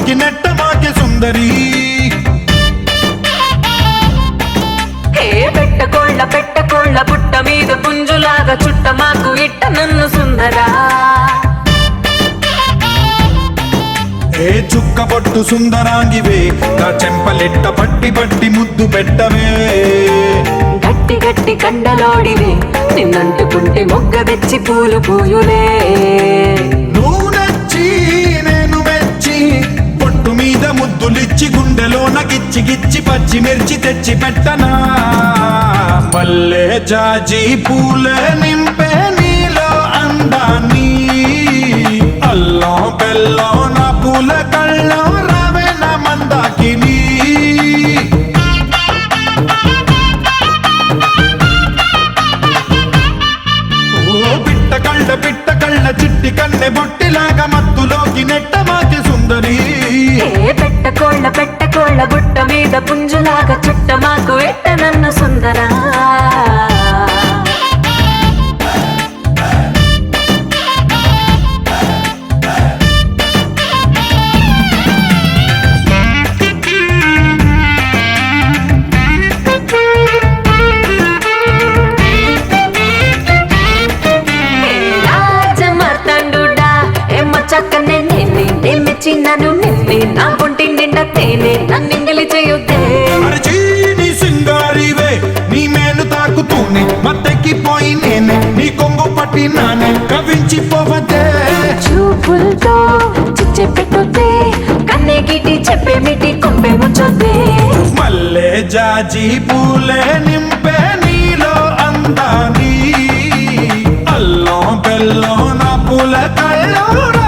మత్తులోకి నెట్టమాకే సుందరి పెట్టకోళ్ళ బుట్ట మీద పుంజులాగా చుట్ట మాకు ఇట్ట నన్ను సుందరా ఏ చుక్క బొట్టు సుందరాంగివే నా చెంపలెట్ట పట్టి పట్టి ముద్దు పెట్టవే గట్టి గట్టి కండలోడివే నిన్నంటుకుంటే మొగ్గ తెచ్చి పూలు పూయులే నువ్వు నచ్చి నేను మెచ్చి పొట్టు మీద ముద్దులిచ్చి గుండెలోన గిచ్చి గిచ్చి పచ్చిమిర్చి తెచ్చి పెట్టనా మల్లె జాజి పూలే నింపే నీలో అందాన్ని అల్లం బెల్లం నా పూల కళ్ళం రావే నా మందాకిని ఓ పిట్ట కళ్ళ చిట్టి కన్నె బొట్టిలాగా మత్తులోకి నెట్టమాకి సుందరి పెట్టకోళ్ళ బుట్ట మీద పుంజులాగా చుట్ట మాకు ఎట్ట నన్ను సుందరా చక్కనే నిన్నే మెచ్చినాను నిన్నే నా పొంటి నిండా తేనె నన్నింగిలి చేయొద్దే నీ సింగారివే నీ మేలు తాకుతూనే మత్తెక్కిపోయి నేనే నీ కొంగు పట్టి నానే కవించిపోవద్దే చూపులతో చిచ్చే పెట్టొద్దే కన్నే గిటి చెప్పేమిటి కొంపే ముచ్చొద్దే మల్లె జాజి పూలే నింపే నీలో అందాని అల్లం బెల్లం నా పూల కళ్ళ